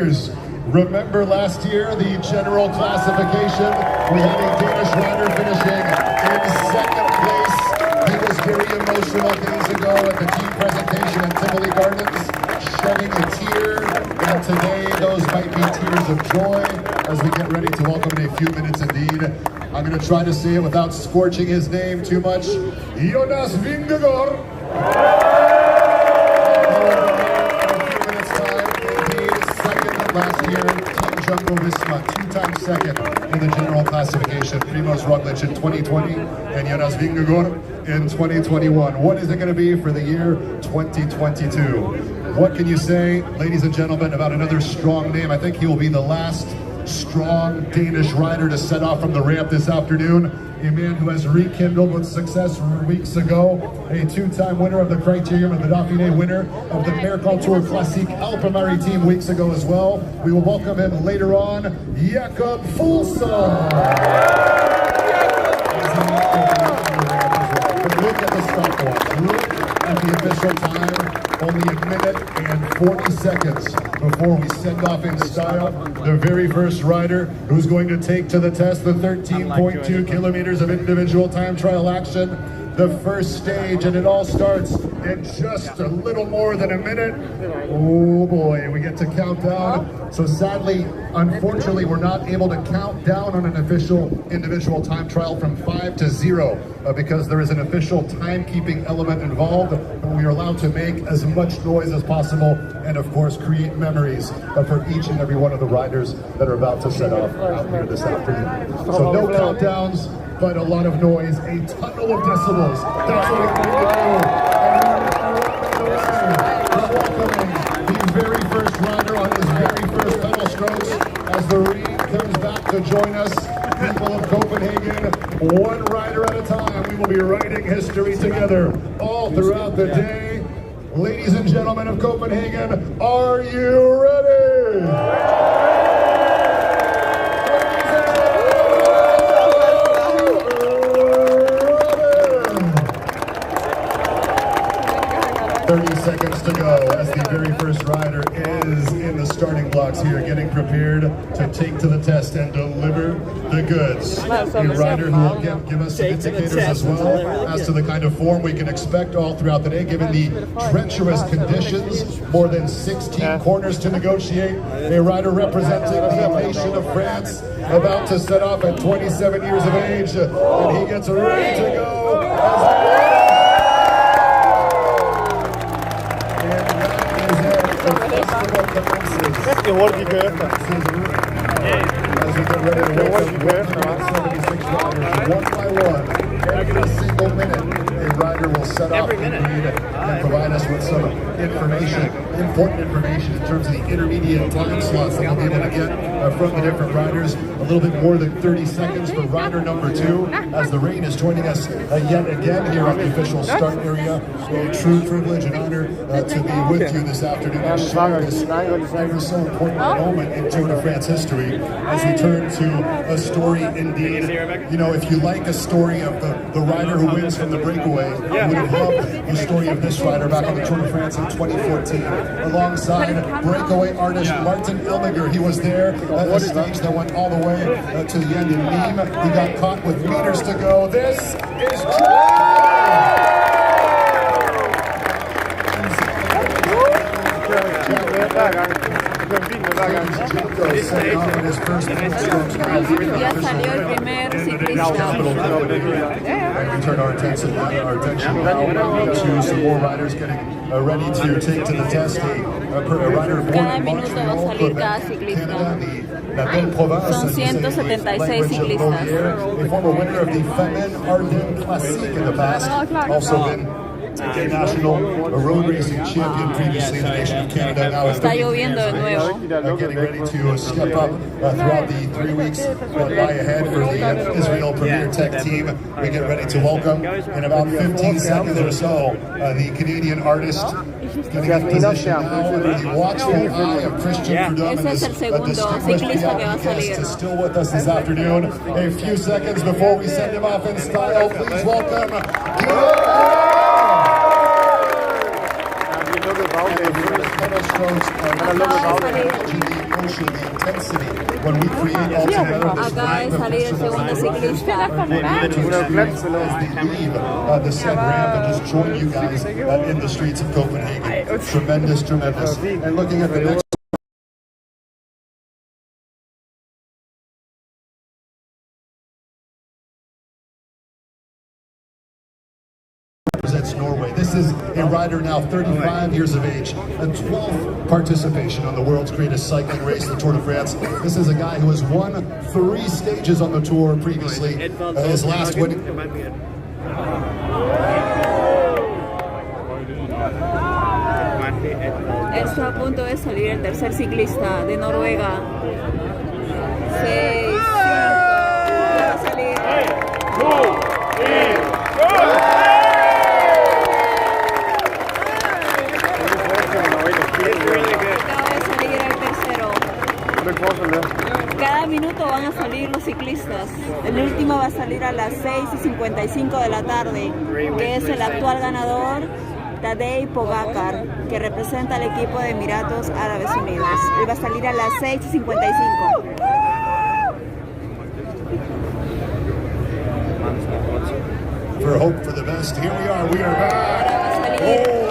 Remember last year, the general classification, we had a Danish rider finishing in second place. He was very emotional days ago at the team presentation at Tivoli Gardens, shedding a tear, and today those might be tears of joy as we get ready to welcome in a few minutes indeed. I'm going to try to say it without scorching his name too much. Jonas Vingegaard. Last year, Team Jumbo-Visma, two-time second in the general classification. Primož Roglič in 2020 and Jonas Vingegaard in 2021. What is it going to be for the year 2022? What can you say, ladies and gentlemen, about another strong name? I think he will be the last strong Danish rider to set off from the ramp this afternoon. A man who has rekindled with success weeks ago, a two-time winner of the Criterium and the Dauphiné winner of the Mercantour Classique Alpamari team weeks ago as well. We will welcome him later on, Jakob Fuglsang. Look at the stopwatch, look at the official time, only a minute and 40 seconds before we send off in style the very first rider who's going to take to the test the 13.2 kilometers of individual time trial action, the first stage, and it all starts in just a little more than a minute. Oh boy, we get to count down. So sadly, unfortunately, we're not able to count down on an official individual time trial from 5 to 0 because there is an official timekeeping element involved. We are allowed to make as much noise as possible and of course create memories for each and every one of the riders that are about to set off out here this afternoon. So no countdowns, but a lot of noise, a tunnel of decibels. That's what we're going to do. The very first rider on his very first pedal strokes as the rain comes back to join us. People of Copenhagen, one rider at a time. We will be writing history together all throughout the day. Ladies and gentlemen of Copenhagen, are you ready? 30 seconds to go as the very first rider is in the starting blocks here, getting prepared to take to the test and deliver the goods. A rider who will give us some indicators as well as to the kind of form we can expect all throughout the day, given the treacherous conditions, more than 16 corners to negotiate. A rider representing the nation of France, about to set off at 27 years of age, and he gets ready to go. Det hårdt de kører efter. As we get ready to welcome 176 riders, one by one, every single minute, a rider will set off in lead and provide us with some information, important information in terms of the intermediate time slots that we'll be able to get from the different riders. A little bit more than 30 seconds for rider number 2, as the rain is joining us yet again here at the official start area. A true privilege and honor to be with you this afternoon and share this ever so important moment in Tour de France history as we turn to a story indeed. You know, if you like a story of the rider who wins from the breakaway, you would have loved the story of this rider back in the Tour de France in 2014. Alongside breakaway artist Martin Elmiger, he was there at a stage that went all the way to the end in Nîmes. He got caught with meters to go. This is Ya salió el primer ciclista. And we turn our attention now to some more riders getting ready to take to the test. A rider born Cada in minuto va a Montreal, salir cada ciclista. Canada, la belle province. Son 176 ciclistas. A former winner of the Femmes Ardennes Classique in the past, also been a national road racing champion previously in the nation of Canada. Now Está lloviendo de nuevo. getting ready to step up throughout the 3 weeks that lie ahead for the Israel Premier Tech team. We get ready to welcome in about 15 seconds or so the Canadian artist getting in position now under the watchful eye of Christian Prudhomme and this distinguished VIP guest is still with us this afternoon. A few seconds before we send him off in style, please welcome strokes actually the intensity when we create all together this Acaba de salir el segundo ciclista. the said ramp and just join you guys in the streets of Copenhagen. Tremendous, tremendous. And looking at the next represents Norway. This is a rider now 35 years of age, a 12th participation on the world's greatest cycling race, the Tour de France. This is a guy who has won 3 stages on the Tour previously. His last win. Está a punto de salir el tercer ciclista de Noruega. 6, 5, va a salir. Acaba de salir el tercero. Cada minuto van a salir los ciclistas. El último va a salir a las 6:55 de la tarde, que es el actual ganador, Tadej Pogačar, que representa al equipo de Emiratos Árabes Unidos. Él va a salir a las 6:55. For hope for the best. Here we are back.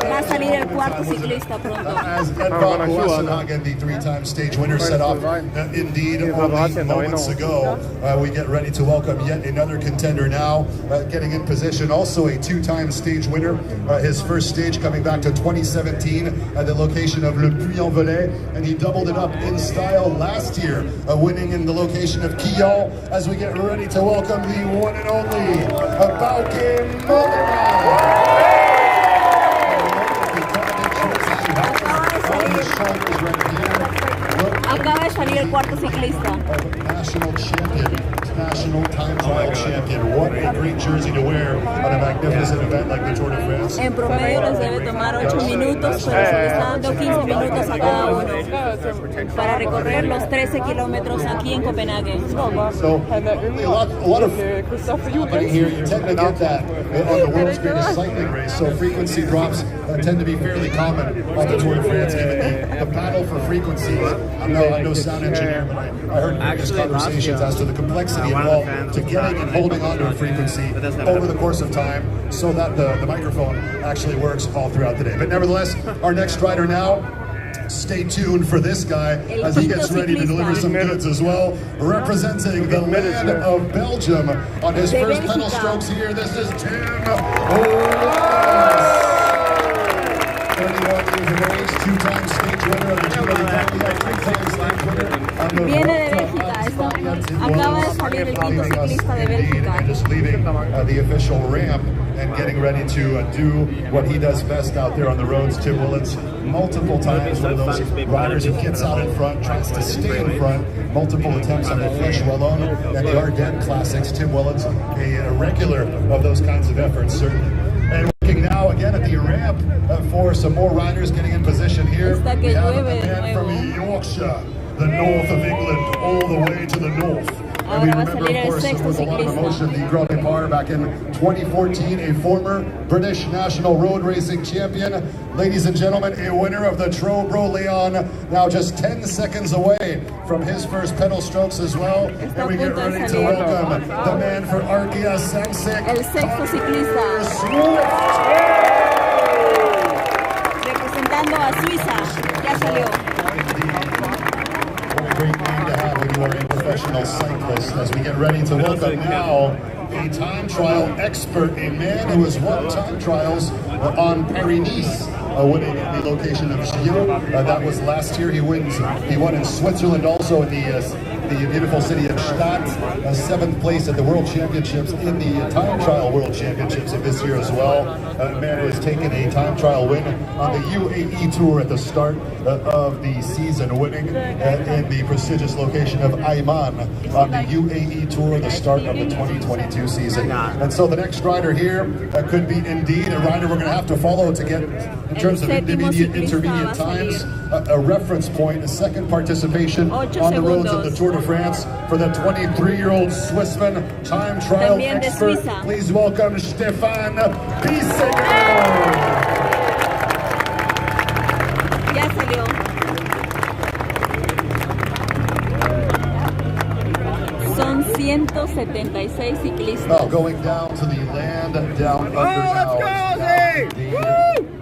Va a salir el cuarto ciclista pronto. As Edvald Boasson, the 3-time stage winner, set off indeed only moments ago. We get ready to welcome yet another contender now, getting in position. Also a 2-time stage winner. His first stage coming back to 2017 at the location of Le Puy-en-Velay, and he doubled it up in style last year, winning in the location of Quillon. As we get ready to welcome the one and only Bauke Mollema. Acaba de salir el cuarto ciclista. National champion, national time trial champion. What a great jersey to wear on a magnificent event like the Tour de France. En promedio les debe tomar 8 minutos, pero se les está dando 15 minutos a cada uno para recorrer los 13 kilómetros aquí en Copenhague. So, a lot of happening here. You tend to get that on the world's greatest cycling race. So frequency drops tend to be fairly common on the Tour de France, given the battle for frequency. I'm no sound engineer, but I heard previous conversations as to the complexity involved to getting and holding onto a frequency over the course of time so that the microphone actually works all throughout the day. But nevertheless, our next rider now, stay tuned for this guy as he gets ready to deliver some goods as well. Representing the land of Belgium on his first pedal strokes here, this is Tim Wellens. 31 years of age, 2-time stage winner of the Tour de Italia, 3-time stage winner. Viene de Bélgica, acaba de salir el quinto ciclista de Bélgica. And just leaving the official ramp and getting ready to do what he does best out there on the roads. Tim Wellens, multiple times one of those riders who gets out in front, tries to stay in front, multiple attempts on the Flèche Wallonne and the Ardennes Classics. Tim Wellens, a regular of those kinds of efforts, certainly. And looking now again at the ramp for some more riders getting in position here. We have a man from Yorkshire, the north of England, all the way to the north. And we remember, of course, with a lot of emotion, the Grand Départ back in 2014, a former British national road racing champion. Ladies and gentlemen, a winner of the Trobro Leon, now just 10 seconds away from his first pedal strokes as well. And we get ready to welcome the man for Arkia Samsic, El sexto ciclista. Representando a Suiza, ya salió. Great name to have when you are a professional cyclist. As we get ready to welcome now a time trial expert, a man who has won time trials on Paris-Nice, winning in the location of Gio. That was last year. He won in Switzerland, also in the beautiful city of Stade, 7th place at the World Championships, in the Time Trial World Championships of this year as well. A man who has taken a time trial win on the UAE Tour at the start of the season, winning in the prestigious location of Ayman on the UAE Tour, the start of the 2022 season. And so the next rider here could be indeed a rider we're going to have to follow to get, in terms of intermediate times, a reference point, a second participation on the roads of the Tour de France for the 23-year-old Swissman time trial expert. Please welcome Stefan Bissegger. Ya salió. 176 Oh, ciclistas. going down to the land down under now.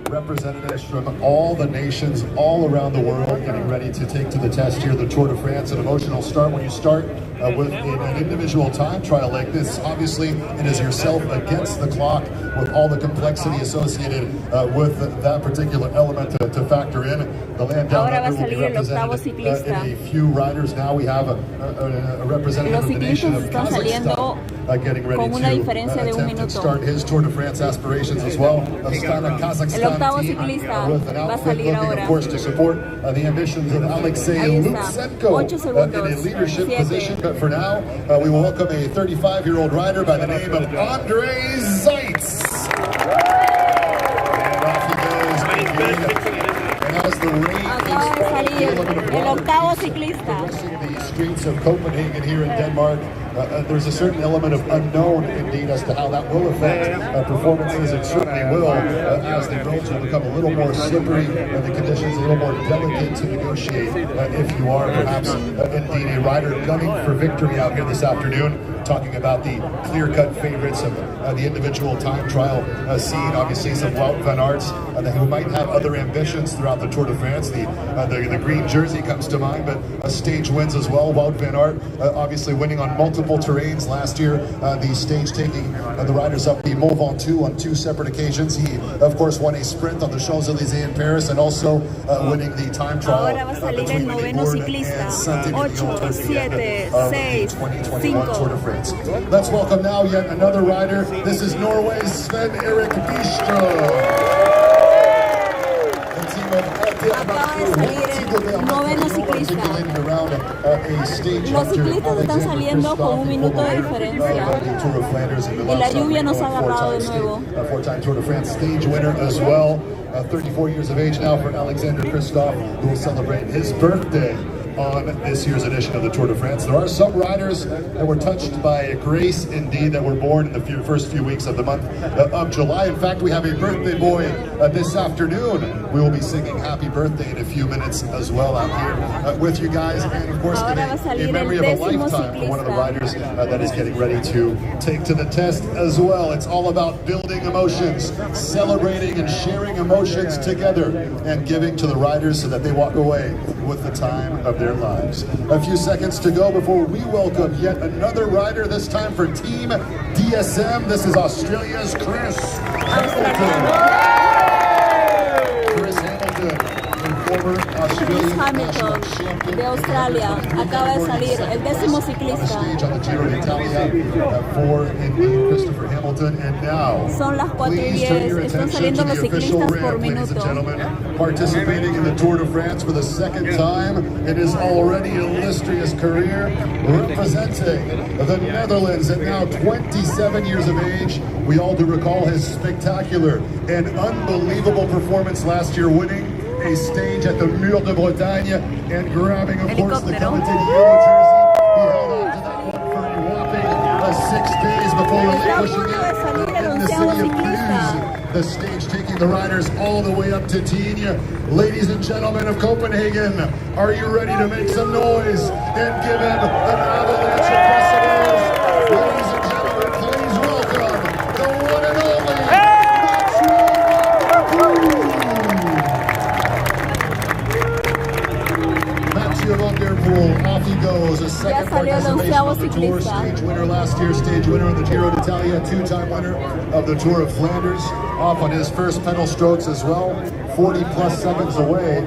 Representatives from all the nations, all around the world, getting ready to take to the test here, the Tour de France. An emotional start when you start with an individual time trial like this. Obviously, it is yourself against the clock with all the complexity associated with that particular element to factor in. The land down Ahora va a under will be salir el octavo represented ciclista. in a few riders. Now we have a representative Los of the nation ciclistas of están saliendo Kazakhstan getting ready con una to diferencia de un attempt to minuto. start his Tour de France aspirations as well. El Kazakhstan octavo team ciclista with an va a outfit salir looking, ahora. of course, to support the ambitions of Alexei Ahí está. Lutsenko 8 segundos. in a leadership 7. position. But for now, we will welcome a 35-year-old rider by the name of Andrei Zeitz. And off he goes. And as the rain Acaba de salir el octavo ciclista. the streets of Copenhagen here in Denmark, there's a certain element of unknown indeed as to how that will affect performances. It certainly will as the roads will become a little more slippery and the conditions a little more delicate to negotiate if you are perhaps indeed a rider gunning for victory out here this afternoon. Talking about the clear-cut favorites of the individual time trial scene. Obviously some Wout van Aerts who might have other ambitions throughout the Tour de France. The green jersey comes to mind, but stage wins as well. Wout van Aert obviously winning on multiple terrains last year. The stage taking the riders up the Mont Ventoux on 2 separate occasions. He, of course, won a sprint on the Champs-Élysées in Paris and also winning the time trial Ahora va a salir el between noveno Libourne ciclista. and Saint-Émilion 8, 7, of 6, the 2021 5. Tour de France. Let's welcome now yet another rider. This is Norway's Sven-Erik Bystrøm. Acaba de salir el noveno ciclista. Los ciclistas están saliendo con un minuto de diferencia. Y la lluvia nos ha agarrado de nuevo. Four-time Tour de France stage winner as well. 34 years of age now for Alexander Kristoff, who will celebrate his birthday on this year's edition of the Tour de France. There are some riders that were touched by grace indeed that were born in the first few weeks of the month of July. In fact, we have a birthday boy this afternoon. We will be singing happy birthday in a few minutes as well out here with you guys. And of course, a memory of a lifetime for one of the riders that is getting ready to take to the test as well. It's all about building emotions, celebrating and sharing emotions together and giving to the riders so that they walk away with the time of their lives. A few seconds to go before we welcome yet another rider, this time for Team DSM. This is Australia's Chris Hamilton. Chris Hamilton, a former Australian Hamilton de Australia acaba de salir, el décimo ciclista. on the Giro d'Italia for indeed Christopher Hamilton. And now, Son las 4:10, están saliendo los ciclistas por ladies and minuto. gentlemen, participating in the Tour de France for the second time in his already illustrious career, representing the Netherlands at now 27 years of age. We all do recall his spectacular and unbelievable performance last year, winning a stage at the Mur de Bretagne and grabbing, of course, the coveted yellow jersey. He held on to that one for a whopping 6 days before relinquishing it in the city of Cluj. The stage taking the riders all the way up to Tignes. Ladies and gentlemen of Copenhagen, are you ready to make some noise and give him an avalanche of decibels? Ladies and gentlemen, please welcome the one and only Mathieu van der Poel. Off he goes, a second salió el participation onceavo of the Tour, ciclista. stage winner last year, stage winner of the Giro d'Italia, 2-time winner of the Tour of Flanders, off on his first pedal strokes as well, 40 plus seconds away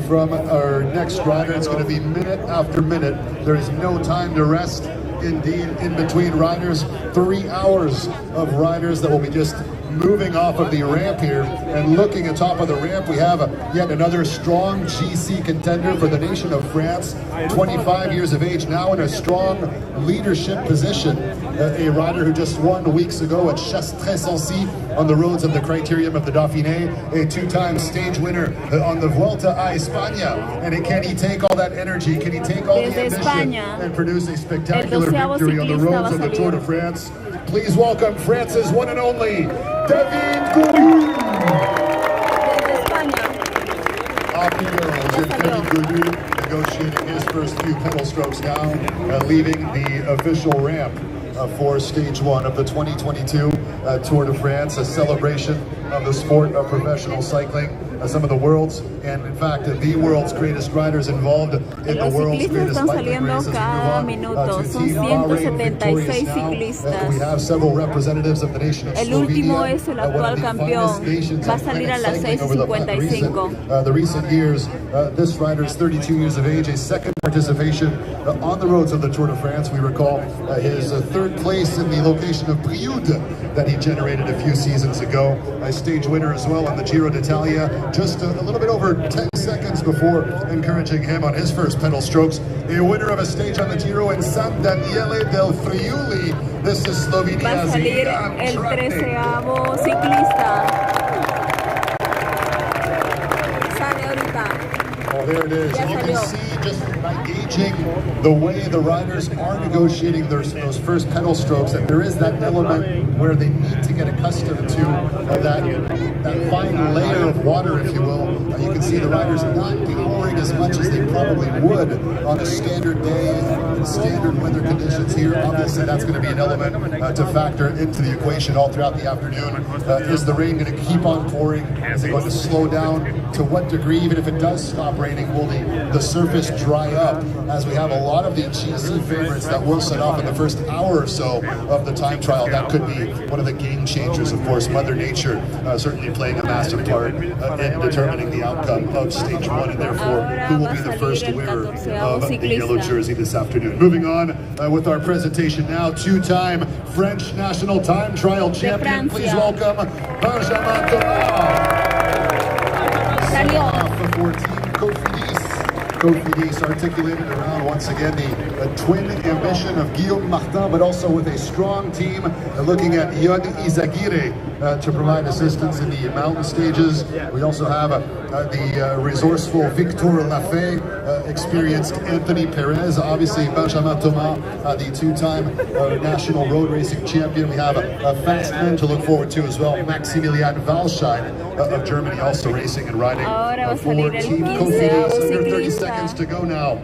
from our next rider. It's going to be minute after minute. There's no time to rest. Indeed, in between riders, 3 hours of riders that will be just moving off of the ramp here. And looking atop of the ramp, we have yet another strong GC contender for the nation of France, 25 years of age, now in a strong leadership position. A rider who just won weeks ago at Chastres-Sancy on the roads of the Criterium of the Dauphiné, a 2-time stage winner on the Vuelta a España. And can he take all that energy? Can he take all the Desde ambition España, and produce a spectacular el 12º victory on the ciclista roads va of the a Tour de salir. France? Please welcome France's one and only David Gaudu. Desde España. Off he goes, and David Gaudu negotiating his first few pedal strokes now, leaving the official ramp for stage one of the 2022 Tour de France, a celebration of the sport of professional cycling. Some of the world's, and in fact, the world's greatest riders involved in the world's greatest cycling races. Cada minuto. Son 176 ciclistas. We have several representatives of the nation of El último Slovenia, es el actual campeón. Va a salir a las 6:55. The recent years, this rider is 32 years of age, a second participation on the roads of the Tour de France. We recall his third place in the location of Brioude that he generated a few seasons ago. A stage winner as well in the Giro d'Italia, just a little bit over 10 seconds before encouraging him on his first pedal strokes. A winner of a stage on the Giro in San Daniele del Friuli. This is Va a Slovenia's salir Jan el Tratnik. 13º ciclista. Sale ahorita. Oh, there it is. And you can see just by gauging the way the riders are negotiating those first pedal strokes that there is that element where they need to get accustomed to that fine layer of water, if you will. You can see the riders not powering as much as they probably would on a standard day in standard weather conditions here. Obviously, that's going to be an element to factor into the equation all throughout the afternoon. Is the rain going to keep on pouring? Is it going to slow down? To what degree, even if it does stop raining, will the surface dry up? As we have a lot of the GC favorites that will set off in the first hour or so of the time trial. That could be one of the game changers, of course. Mother Nature certainly playing a massive part in determining the outcome of stage one, and therefore who will be the first wearer of the yellow jersey this afternoon. Moving on with our presentation now, two-time French national time trial champion. Please welcome Benjamin Thomas. For Team Cofidis. Cofidis articulated around, once again, the twin ambition of Guillaume Martin, but also with a strong team looking at Yon Izagirre to provide assistance in the mountain stages. We also have the resourceful Victor Lafay, experienced Anthony Perez, obviously Benjamin Thomas, the two-time national road racing champion. We have a fast man to look forward to as well, Maximilian Walscheid of Germany, also racing and riding for Team Cofidis. Under 30 seconds to go now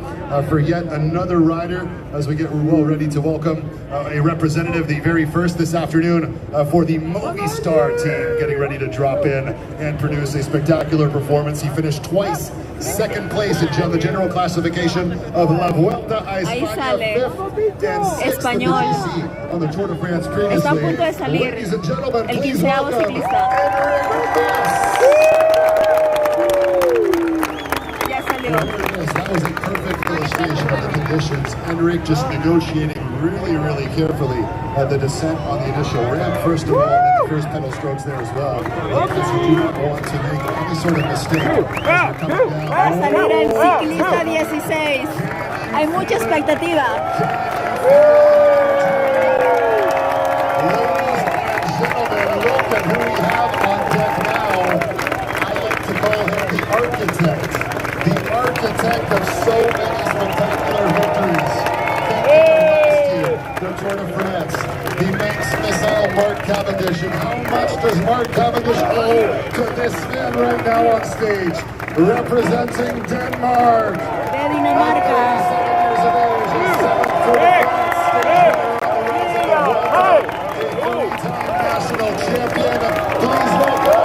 for yet another rider as we get well ready to welcome a representative, the very first this afternoon for the Movistar team, getting ready to drop in and produce a spectacular performance. He finished twice second place in the general classification of La Vuelta a España, fifth and sixth in the GC on the Tour de France previously. Está a punto de salir Ladies and gentlemen, el please 15º welcome ciclista. Ya salió. That was a perfect illustration of the conditions. Enric just negotiating really carefully the descent on the initial ramp, first of all, and the first pedal strokes there as well. Because you do not want to make any sort of mistake as you're coming down. Va a salir el ciclista 16. Hay mucha expectativa. Ladies and gentlemen, look at who we have on deck now. I like to call him the architect. The architect of so many spectacular victories. The Tour de France, the Manx missile Mark Cavendish. And how much does Mark Cavendish owe to this man right now on stage? Representing Denmark. De Dinamarca. 37 years of age, his seventh Tour de France stage winner on the roads of the world. A three-time national champion. Please welcome.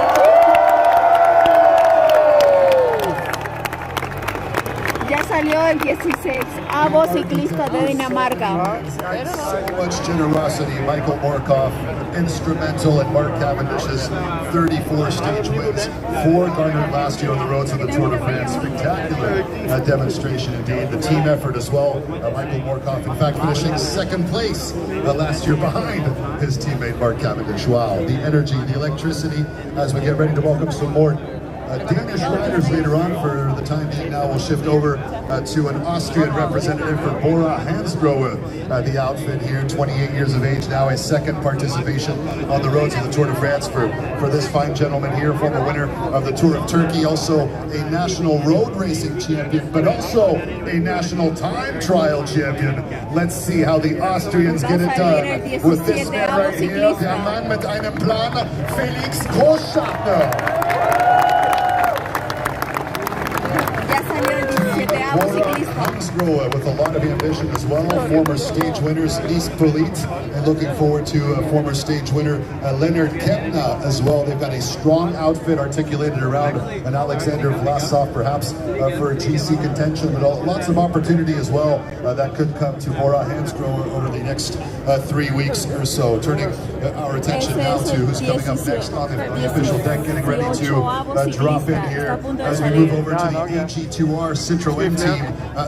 Ya salió el 16º ciclista de Dinamarca. So much generosity. Michael Morkov, instrumental in Mark Cavendish's 34 stage wins, 4 garnered last year on the roads of the Tour de France. Spectacular demonstration indeed. The team effort as well. Michael Morkov, in fact, finishing second place last year behind his teammate Mark Cavendish. Wow, the energy, the electricity as we get ready to welcome some more Danish riders later on. For the time being now, we'll shift over to an Austrian representative for Bora Hansgrohe, the outfit here, 28 years of age now, a second participation on the roads of the Tour de France for this fine gentleman here, former winner of the Tour of Turkey, also a national road racing champion, but also a national time trial champion. Let's see how the Austrians get it done with this man right here, der Mann mit einem Plan, Felix Großschartner. Ya salió el 17º ciclista. Hansgrohe with a lot of ambition as well. Former stage winners Nice Polit, and looking forward to former stage winner Leonard Kempna as well. They've got a strong outfit articulated around an Alexander Vlasov, perhaps for GC contention, but lots of opportunity as well that could come to Bora Hansgrohe over the next 3 weeks or so. Turning our attention now to who's coming up next on the official deck, getting ready to drop in here as we move over to the AG2R Citroën team,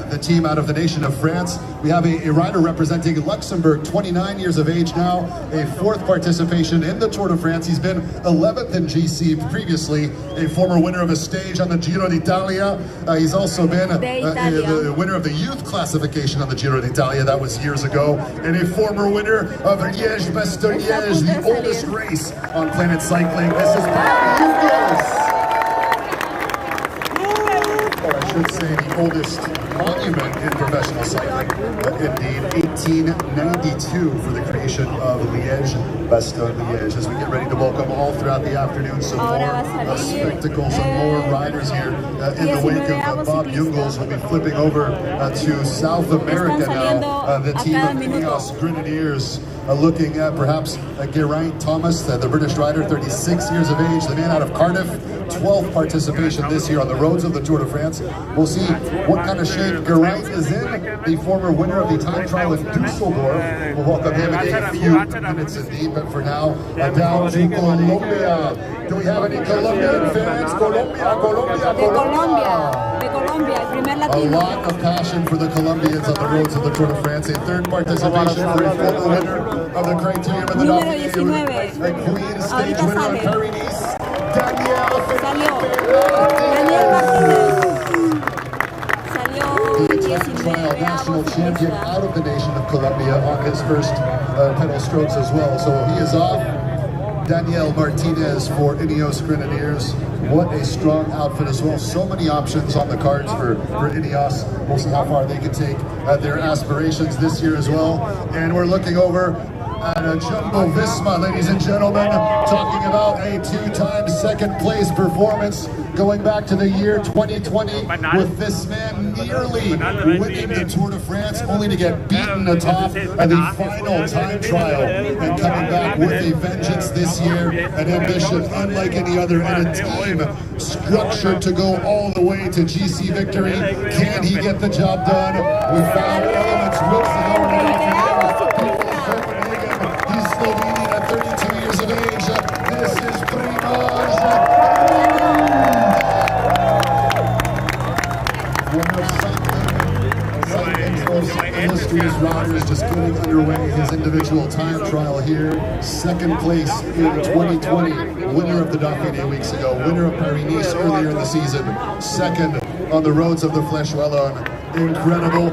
the team out of the nation of France. We have a rider representing Luxembourg, 29 years of age now, a 4th participation in the Tour de France. He's been 11th in GC previously, a former winner of a stage on the Giro d'Italia. He's also been the winner of the youth classification on the Giro d'Italia, that was years ago, and a former winner of Liège-Bastogne-Liège, the oldest race on Planet Cycling. This is or I should say the oldest monument in professional cycling, indeed 1892 for the creation of Liège-Bastogne-Liège. As we get ready to welcome all throughout the afternoon some more spectacles and more riders here in the wake of Bob Jungels. We'll be flipping over to South America now. The team of Ineos Grenadiers looking at perhaps Geraint Thomas, the British rider, 36 years of age, the man out of Cardiff, 12th participation this year on the roads of the Tour de France. We'll see what kind of shape Geraint is in, the former winner of the time trial in Dusseldorf. We'll welcome him in a few minutes indeed, but for now, down to Colombia. Do we have any Colombian fans? Colombia. A lot of passion for the Colombians on the roads of the Tour de France. A 3rd participation for a former winner of the Criterium of the Dauphiné, a Queen stage winner on Paris-Nice, Daniel Trial national champion out of the nation of Colombia on his first pedal strokes as well. So he is off. Daniel Martinez for Ineos Grenadiers. What a strong outfit as well. So many options on the cards for Ineos. We'll see how far they can take their aspirations this year as well. And we're looking over at a Jumbo Visma, ladies and gentlemen, talking about a 2-time 2nd place performance going back to the year 2020 with this man nearly winning the Tour de France, only to get beaten atop at the final time trial, and coming back with a vengeance this year, an ambition unlike any other, and a team structured to go all the way to GC victory. Can he get the job done? We found elements with He's Slovenian at 32 years of age. This is Primož. One of cycling's most illustrious riders, just getting underway his individual time trial here. 2nd place in 2020, winner of the Dauphiné weeks ago, winner of Paris-Nice earlier in the season, 2nd on the roads of the Flèche Wallonne. Incredible.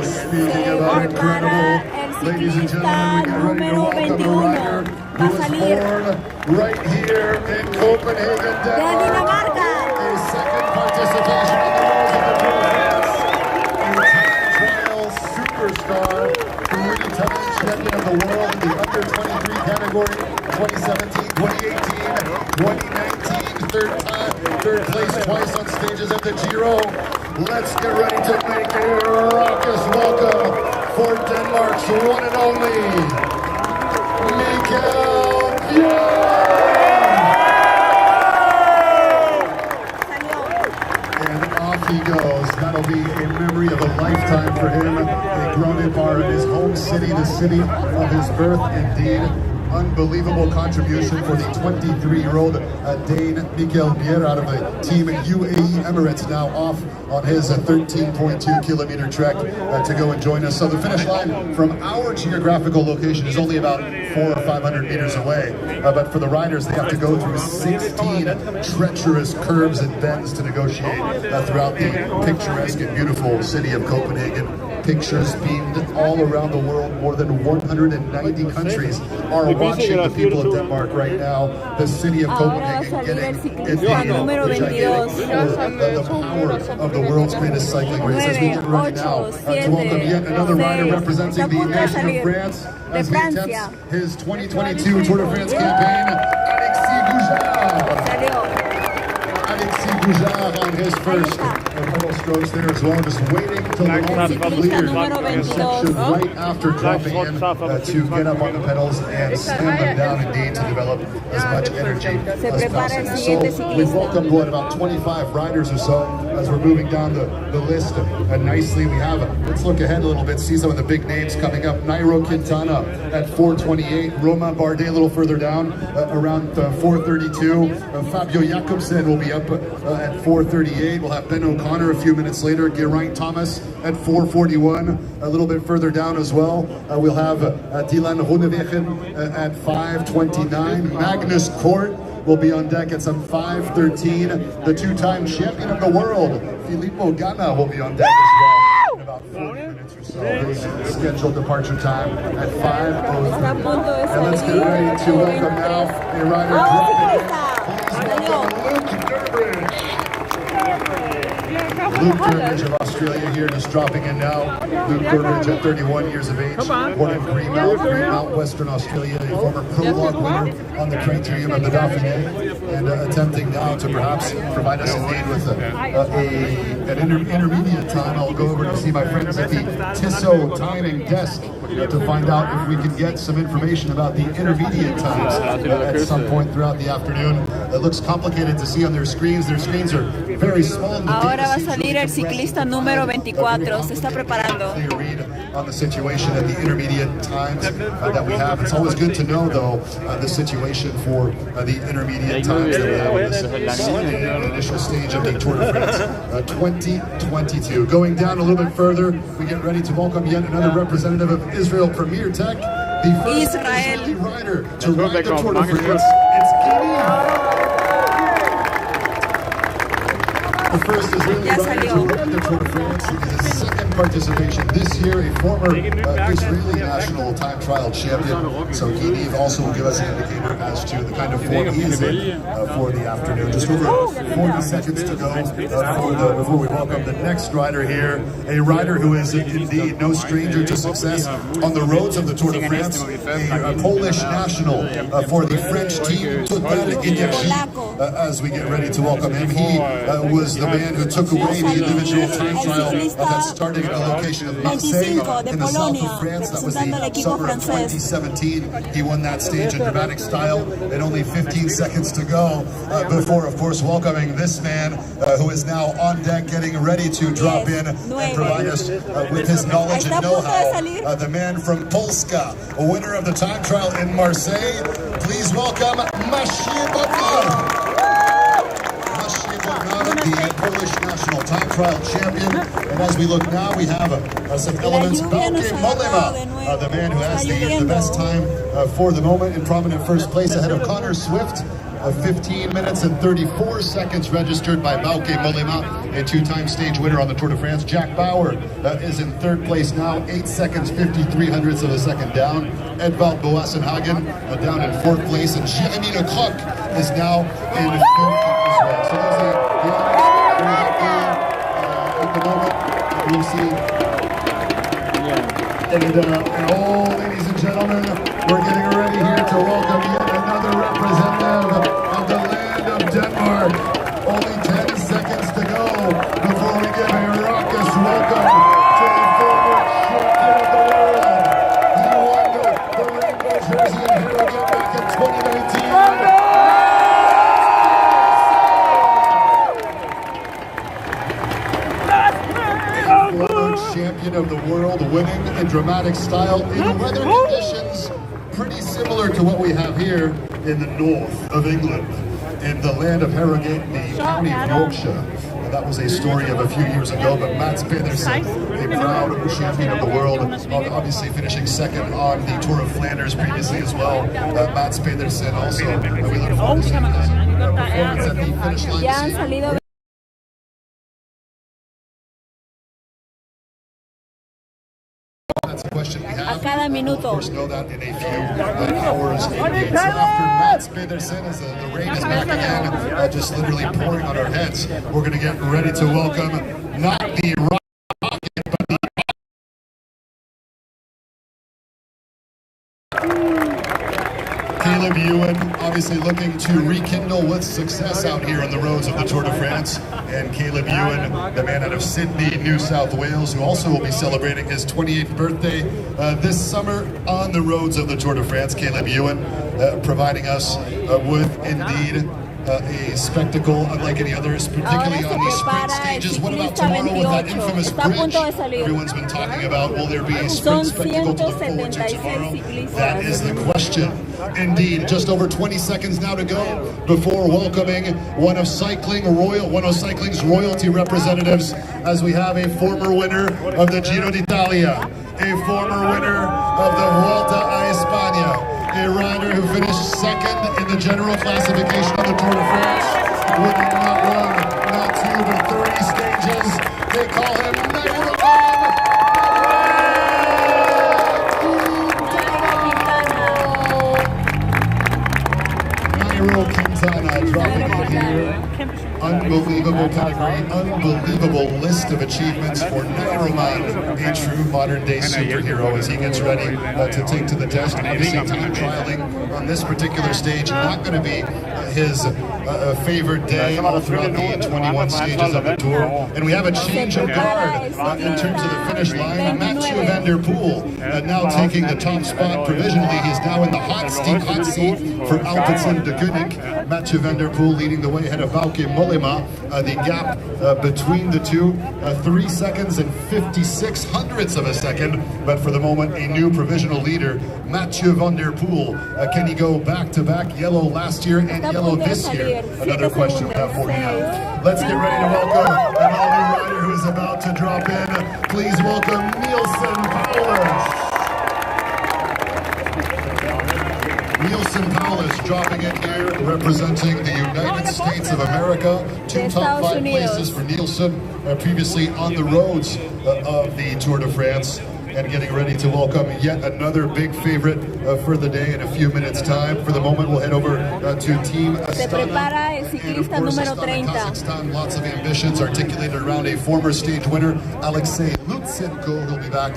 Speaking about incredible, ladies and gentlemen, we get ready to welcome a rider who was born right here in Copenhagen, Denmark. A 2nd participation on the roads of the Tour de France. A time trial superstar, 3-time champion of the world in the under 23 category, 2017, 2018, 2019, 3rd place twice on stages at the Giro. Let's get ready to make a raucous welcome for Denmark's one and only Mikkel Bjerg! And off he goes. That'll be a memory of a lifetime for him. A grown-up bar in his home city, the city of his birth, indeed. Unbelievable contribution for the 23-year-old Dane Mikkel Bjerg out of the team UAE Emirates, now off on his 13.2-kilometer trek to go and join us. So the finish line from our geographical location is only about 400 or 500 meters away, but for the riders, they have to go through 16 treacherous curves and bends to negotiate throughout the picturesque and beautiful city of Copenhagen. Pictures beamed all around the world. More than 190 countries are watching the people of Denmark right now. The city of Copenhagen getting the power of the world's greatest cycling race. As we get ready now to welcome yet another rider representing the nation of France as he attempts his 2022 Tour de France campaign, Alexis Bouchard. Alexis Bouchard on his first pedal strokes there as well, just waiting till the moment Ciclista número 22. section right after dropping in to get up on the pedals and slam them down indeed to develop as much energy as possible. So we've welcomed about 25 riders or so as we're moving down the list nicely. We have, let's look ahead a little bit, see some of the big names coming up. Nairo Quintana at 4:28, Romain Bardet a little further down around 4:32. Fabio Jakobsen will be up at 4:38. We'll have Ben O'Connor a few minutes later. Geraint Thomas at 4:41. A little bit further down as well, we'll have Dylan Groenewegen at 5:29. Magnus Kort will be on deck at some 5:13. The two-time champion of the world, Filippo Ganna, will be on deck as well in about 40 minutes or so. His scheduled departure time at 5:03. And let's get ready to welcome now a rider dropping in. Please welcome Luke Durbridge. Luke Durbridge of Australia here, just dropping in now. Luke Durbridge at 31 years of age, born in Greenmount, Western Australia, a former prologue winner on the Criterium of the Dauphiné, and attempting now to perhaps provide us indeed with an intermediate time. I'll go over to see my friends at the Tissot timing desk to find out if we can get some information about the intermediate times at some point throughout the afternoon. It looks complicated to see on their screens. Their screens are very small. Ahora va a salir el ciclista número 24, se está preparando. On the situation at the intermediate times that we have. It's always good to know, though, the situation for the intermediate times that we have in this initial stage of the Tour de France 2022. Going down a little bit further, we get ready to welcome yet another representative of Israel Premier Tech, the first Israeli rider to ride the Tour de France. It's Guini. The first Israeli rider to ride the Tour de France. It is his second participation this year, a former Israeli national time trial champion. So Guini also will give us an indicator as to the kind of form he is in for the afternoon. Just over 40 seconds to go before we welcome the next rider here. A rider who is indeed no stranger to success on the roads of the Tour de France. A Polish national for the French team, Total Energy. As we get ready to welcome him, he was the man who took away the individual time trial that started at the location of Marseille in the south of France. That was the summer of 2017. He won that stage in dramatic style, and only 15 seconds to go before, of course, welcoming this man who is now on deck, getting ready to drop in and provide us with his knowledge and know-how. The man from Polska, a winner of the time trial in Marseille. Please welcome Maciej Bodnar. The Polish national time trial champion. And as we look now, we have some elements. Bauke Mollema, the man who has the best time for the moment in prominent first place ahead of Connor Swift. 15 minutes and 34 seconds registered by Bauke Mollema, a two-time stage winner on the Tour de France. Jack Bauer is in third place now, 8 seconds, 53 hundredths of a second down. Edvald Boasson-Hagen down in fourth place, and Jérémy Lecroc is now in fifth as well. So those are the honors at the moment. We'll see. And ladies and gentlemen, we're getting ready here to welcome yet another representative of the land of Denmark. Only 10 seconds to go before we give a raucous welcome to the former champion of the world. He won the rainbow jersey in Harrogate back in 2019. Champion of the world, winning in dramatic style in weather conditions pretty similar to what we have here in the north of England, in the land of Harrogate, the county of Yorkshire. That was a story of a few years ago, but Mats Pedersen, a proud champion of the world, obviously finishing second on the Tour of Flanders previously as well. Mats Pedersen also, we look forward to seeing his performance at the finish line. That's a question we have. A cada minuto. Of course, know that in a few hours. So after Mats Pedersen, as the rain is back again, just literally pouring on our heads, we're going to get ready to welcome not the rocket, but the Caleb Ewan obviously looking to rekindle with success out here on the roads of the Tour de France. And Caleb Ewan, the man out of Sydney, New South Wales, who also will be celebrating his 28th birthday this summer on the roads of the Tour de France. Caleb Ewan providing us with indeed a spectacle unlike any others, particularly on these sprint stages. What about tomorrow with that infamous bridge everyone's been talking about? Will there be a sprint spectacle to look forward to tomorrow? That is the question. Indeed, just over 20 seconds now to go before welcoming one of Cycling's royalty representatives, as we have a former winner of the Giro d'Italia, a former winner of the Vuelta a España, a rider who finished second in the general classification of the Tour de France, winning not one, not two, but 30 stages. They call him Nairo Quintana, dropping in here. Unbelievable pedigree, unbelievable list of achievements for Nairo, a true modern-day superhero as he gets ready to take to the test. Obviously, time trialing on this particular stage not going to be his favorite day all throughout the 21 stages of the Tour. And we have a change of guard in terms of the finish line. Mathieu van der Poel now taking the top spot provisionally. He's now in the hot seat for Alpecin de Koenig. Mathieu van der Poel leading the way ahead of Bauke Mollema. The gap between the two, 3 seconds and 56 hundredths of a second. But for the moment, a new provisional leader, Mathieu van der Poel. Can he go back-to-back yellow last year and yellow this year? Another question we have for you. Let's get ready to welcome an all-new rider who is about to drop in. Please welcome Neilson Powless. Neilson Powless dropping in here, representing the United States of America. 2 top 5 places for Neilson, previously on the roads of the Tour de France. And getting ready to welcome yet another big favorite for the day in a few minutes' time. For the moment, we'll head over to Team Astana. And of course, Astana, Kazakhstan, lots of ambitions articulated around a former stage winner, Alexei Lutsenko, who'll be back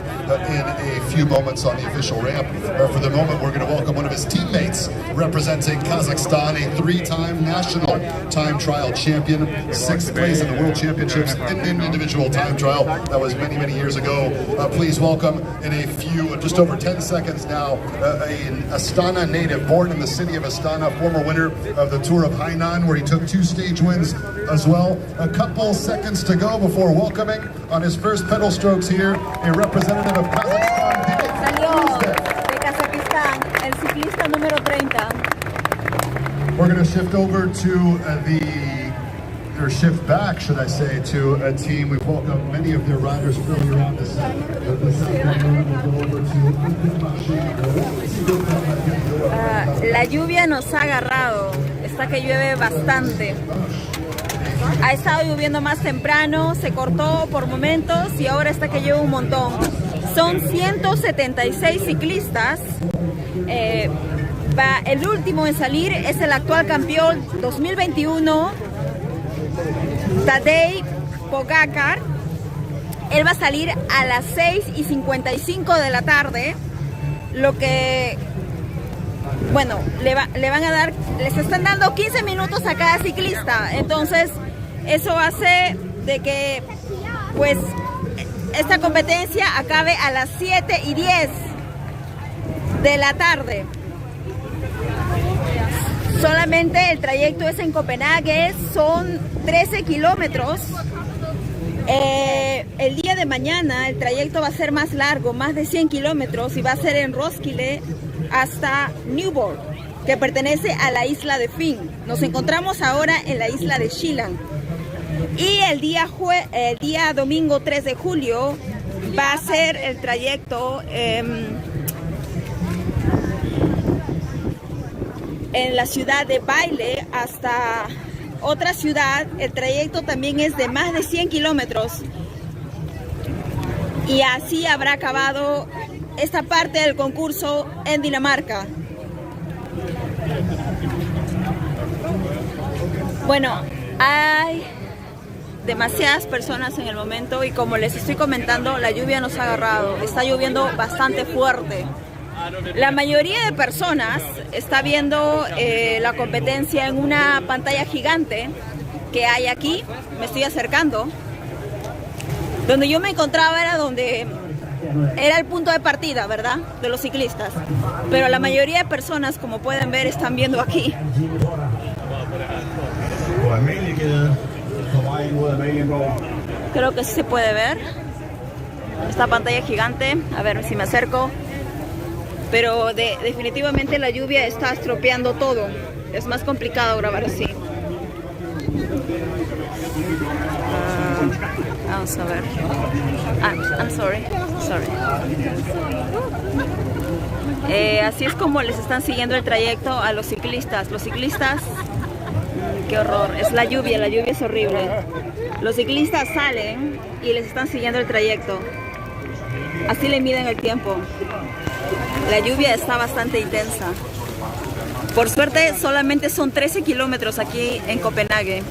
in a few moments on the official ramp. For the moment, we're going to welcome one of his teammates representing Kazakhstan, a 3-time national time trial champion, 6th place in the World Championships in an individual time trial. That was many, many years ago. Please welcome in a few, just over 10 seconds now, an Astana native, born in the city of Astana, former winner of the Tour of Hainan, where he took 2 stage wins as well. A couple seconds to go before welcoming on his first pedal strokes here, a representative of Kazakhstan. Salió de Kazajistán, el ciclista número 30. We're going to shift over to shift back, should I say, to a team. We've welcomed many of their riders earlier on this afternoon. We'll go over to La lluvia nos ha agarrado, está que llueve bastante. Ha estado lloviendo más temprano, se cortó por momentos y ahora está que llueve un montón. Son 176 ciclistas. El último en salir es el actual campeón 2021, Tadej Pogačar. Él va a salir a las 6:55 de la tarde, lo que, bueno, les están dando 15 minutos a cada ciclista. Entonces eso hace de que pues esta competencia acabe a las 7:10 de la tarde. Solamente el trayecto es en Copenhague, son 13 kilómetros. El día de mañana el trayecto va a ser más largo, más de 100 kilómetros, y va a ser en Roskilde hasta Newborn, que pertenece a la isla de Fyn. Nos encontramos ahora en la isla de Shilan. Y el día domingo 3 de julio va a ser el trayecto en la ciudad de Baile hasta otra ciudad. El trayecto también es de más de 100 kilómetros. Y así habrá acabado esta parte del concurso en Dinamarca. Bueno, hay demasiadas personas en el momento y como les estoy comentando, la lluvia nos ha agarrado. Está lloviendo bastante fuerte. La mayoría de personas está viendo la competencia en una pantalla gigante que hay aquí. Me estoy acercando. Donde yo me encontraba era el punto de partida, ¿verdad? De los ciclistas. Pero la mayoría de personas, como pueden ver, están viendo aquí. Creo que sí se puede ver esta pantalla gigante. A ver si me acerco. Pero definitivamente la lluvia está estropeando todo. Es más complicado grabar así. Vamos a ver. I'm sorry. Así es como les están siguiendo el trayecto a los ciclistas. Los ciclistas, qué horror. Es la lluvia es horrible. Los ciclistas salen y les están siguiendo el trayecto. Así le miden el tiempo. La lluvia está bastante intensa. Por suerte solamente son 13 kilómetros aquí en Copenhague.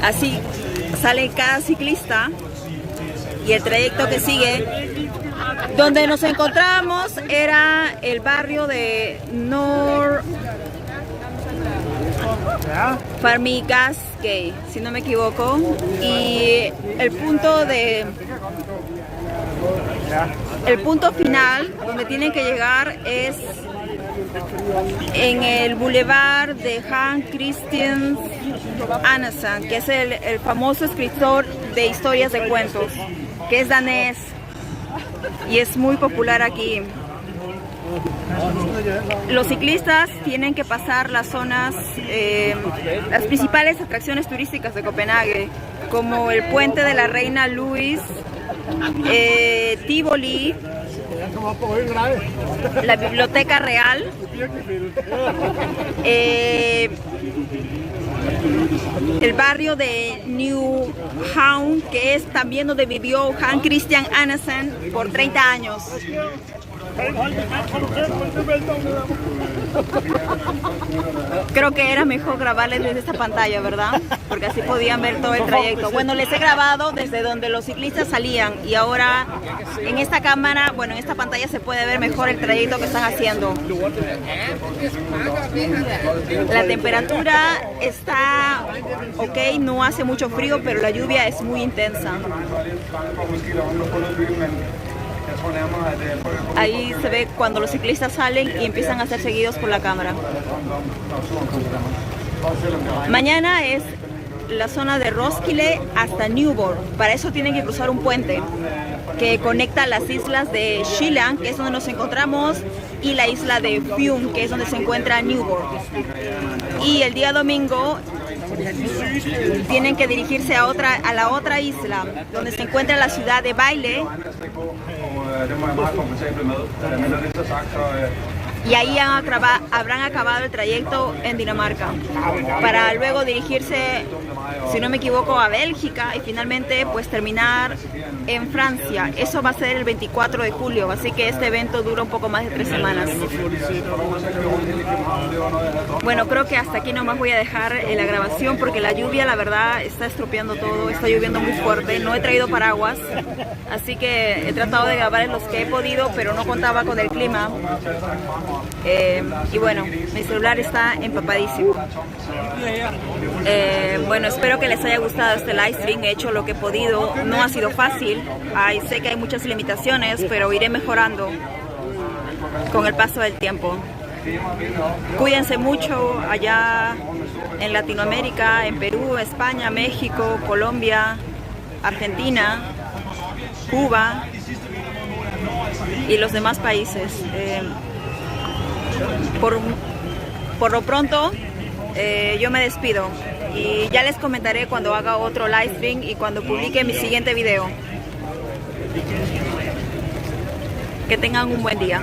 Así sale cada ciclista y el trayecto que sigue. Donde nos encontramos era el barrio de Farmigaskei, si no me equivoco, y el punto final donde tienen que llegar es en el Boulevard de Hans Christian Andersen, que es el famoso escritor de historias de cuentos, que es danés y es muy popular aquí. Los ciclistas tienen que pasar las zonas, las principales atracciones turísticas de Copenhague, como el puente de la Reina Louise, Tivoli, la Biblioteca Real, el barrio de Nyhavn, que es también donde vivió Hans Christian Andersen por 30 años. Creo que era mejor grabarles desde esta pantalla, ¿verdad? Porque así podían ver todo el trayecto. Bueno, les he grabado desde donde los ciclistas salían y ahora en esta cámara, bueno, en esta pantalla se puede ver mejor el trayecto que están haciendo. La temperatura está ok, no hace mucho frío, pero la lluvia es muy intensa. Ahí se ve cuando los ciclistas salen y empiezan a ser seguidos por la cámara. Mañana es la zona de Roskilde hasta Nyborg. Para eso tienen que cruzar un puente que conecta las islas de Sjælland, que es donde nos encontramos, y la isla de Fyn, que es donde se encuentra Nyborg. Y el día domingo tienen que dirigirse a la otra isla, donde se encuentra la ciudad de Vejle. Y ahí habrán acabado el trayecto en Dinamarca, para luego dirigirse, si no me equivoco, a Bélgica y finalmente pues terminar en Francia. Eso va a ser el 24 de julio, así que este evento dura un poco más de 3 semanas. Bueno, creo que hasta aquí nomás voy a dejar la grabación porque la lluvia, la verdad, está estropeando todo. Está lloviendo muy fuerte, no he traído paraguas, así que he tratado de grabar en los que he podido, pero no contaba con el clima. Y bueno, mi celular está empapadísimo. Bueno, espero que les haya gustado este live stream. He hecho lo que he podido, no ha sido fácil. Sé que hay muchas limitaciones, pero iré mejorando con el paso del tiempo. Cuídense mucho allá en Latinoamérica, en Perú, España, México, Colombia, Argentina, Cuba y los demás países. Por lo pronto, yo me despido y ya les comentaré cuando haga otro live stream y cuando publique mi siguiente video. Que tengan un buen día.